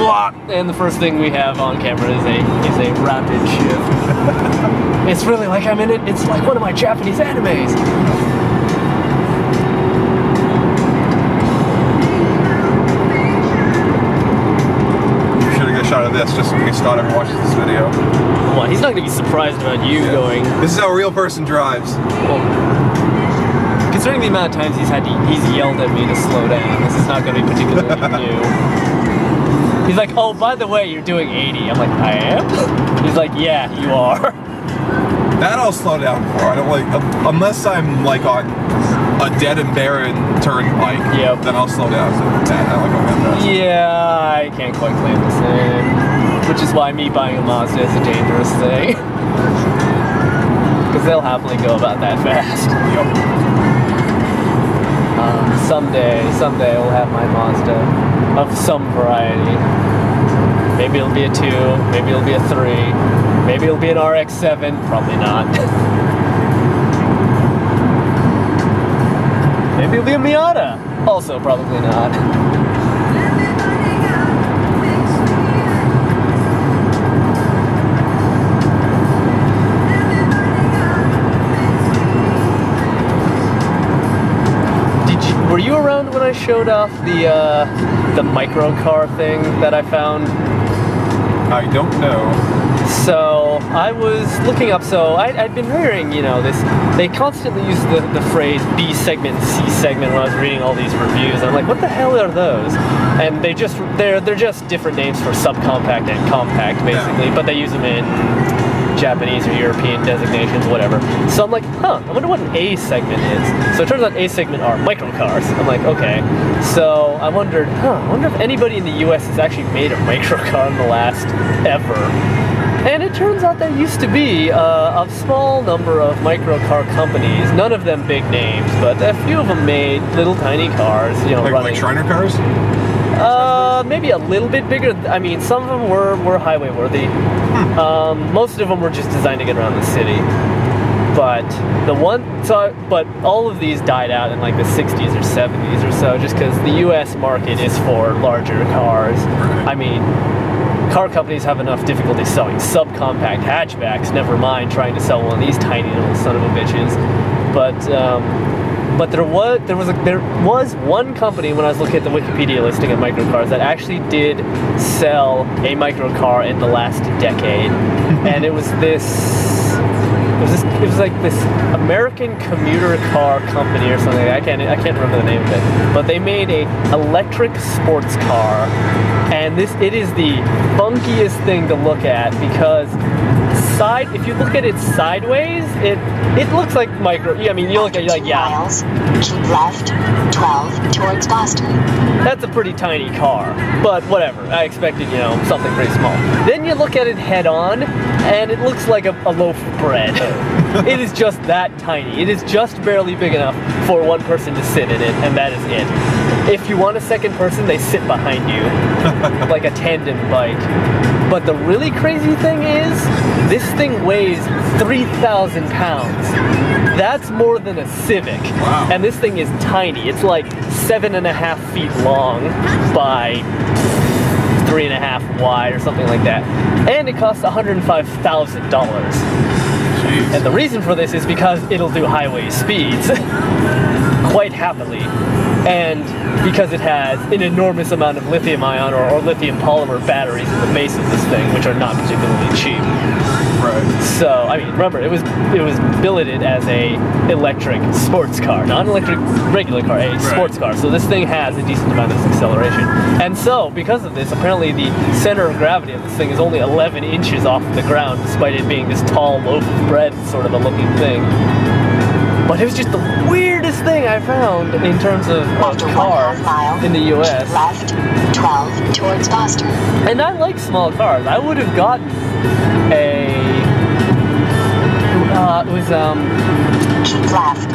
and the first thing we have on camera is a rapid shift. It's really like I'm in it. It's like one of my Japanese animes. You should get a shot of this just in case Scott ever watches this video. Well, he's not going to be surprised about you going. This is how a real person drives. Well, considering the amount of times he's yelled at me to slow down, this is not going to be particularly new. He's like, oh, by the way, you're doing 80. I'm like, I am? He's like, yeah, you are. That I'll slow down for. I don't like, unless I'm like on a dead and barren turnpike. Yep. Then I'll slow down. So I like going fast. Yeah, I can't quite claim the same. Which is why me buying a Mazda is a dangerous thing. Because they'll happily go about that fast. Yep. Someday I'll have my Mazda of some variety. Maybe it'll be a 2, maybe it'll be a 3, maybe it'll be an RX-7, probably not. Maybe it'll be a Miata, also probably not. Were you around when I showed off the microcar thing that I found? I don't know. So I was looking up. So I'd been hearing, you know, this. They constantly use the phrase B segment and C segment when I was reading all these reviews. I'm like, what the hell are those? And they're just different names for subcompact and compact, basically. Yeah. But they use them in Japanese or European designations, whatever. So I'm like, huh, I wonder what an A segment is. So it turns out A segment are microcars. I'm like, okay. So I wondered, I wonder if anybody in the US has actually made a microcar in the last ever. And it turns out there used to be a small number of microcar companies, none of them big names, but a few of them made little tiny cars, you know, like Shriner cars? Maybe a little bit bigger. I mean, some of them were highway worthy. Most of them were just designed to get around the city. But but all of these died out in like the 60s or 70s or so, just because the U.S. market is for larger cars. I mean, car companies have enough difficulty selling subcompact hatchbacks, never mind trying to sell one of these tiny little son of a bitches. But there was one company when I was looking at the Wikipedia listing of microcars that actually did sell a microcar in the last decade, and it was like this American commuter car company or something. I can't remember the name of it, but they made a electric sports car, and it is the funkiest thing to look at because if you look at it sideways, it looks like micro. I mean, you look at it like, yeah. Miles, keep left, 12 towards Boston. That's a pretty tiny car, but whatever. I expected, you know, something pretty small. Then you look at it head on, and it looks like a loaf of bread. It is just that tiny. It is just barely big enough for one person to sit in it, and that is it. If you want a second person, they sit behind you, like a tandem bike. But the really crazy thing is, this thing weighs 3,000 pounds. That's more than a Civic. Wow. And this thing is tiny. It's like 7.5 feet long by 3.5 wide or something like that. And it costs $105,000. And the reason for this is because it'll do highway speeds quite happily. And because it has an enormous amount of lithium-ion or lithium polymer batteries in the base of this thing, which are not particularly cheap. Right. So, I mean, remember, it was billeted as a electric sports car, not an electric regular car, a sports car. So this thing has a decent amount of acceleration. And so, because of this, apparently the center of gravity of this thing is only 11 inches off the ground, despite it being this tall loaf of bread sort of a looking thing. But it was just the weirdest thing I found in terms of cars in the US. Left, 12 towards Boston. And I like small cars. I would have gotten It was Keep left.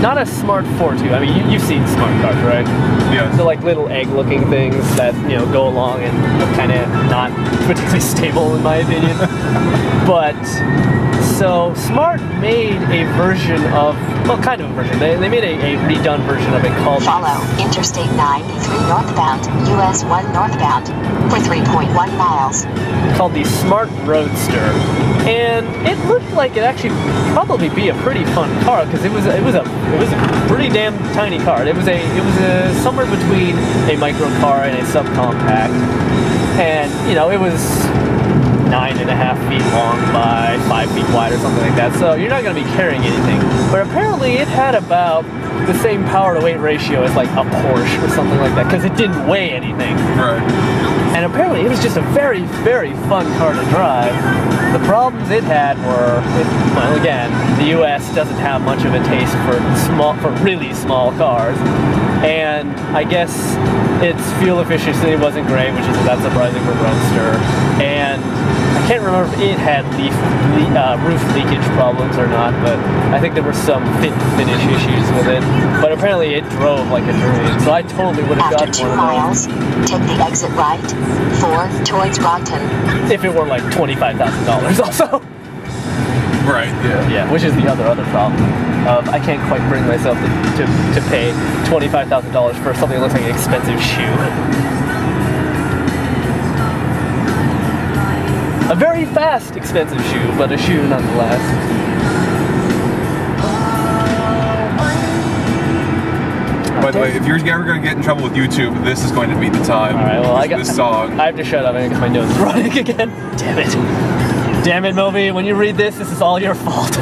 not a Smart Fortwo. I mean, you've seen smart cars, right? Yes. They're like little egg-looking things that go along and are kind of not particularly stable, in my opinion. But so Smart made a version of, well, kind of a version. They made a redone version of it called. Follow Interstate 93 northbound, US 1 northbound, for 3.1 miles. Called the Smart Roadster, and it looked like it actually probably be a pretty fun car because it was a pretty damn tiny car. It was a somewhere between a micro car and a subcompact, and it was 9.5 feet long by 5 feet wide or something like that. So you're not going to be carrying anything. But apparently it had about the same power to weight ratio as like a Porsche or something like that because it didn't weigh anything. Right. And apparently it was just a very, very fun car to drive. The problems it had were, well, again, the US doesn't have much of a taste for really small cars. And I guess its fuel efficiency wasn't great, which is not surprising for Roadster. And I can't remember if it had roof leakage problems or not, but I think there were some fit and finish issues with it. But apparently it drove like a dream, so I totally would have After gotten 2 one of miles, take the exit right, 4 towards Brockton. those. If it were like $25,000 also. Right, yeah. Yeah, which is the other problem. I can't quite bring myself to pay $25,000 for something that looks like an expensive shoe. A very fast, expensive shoe, but a shoe nonetheless. By the way, if you're ever going to get in trouble with YouTube, this is going to be the time. All right, well, this song. I have to shut up because my nose is running again. Damn it. Damn it, Moby. When you read this is all your fault.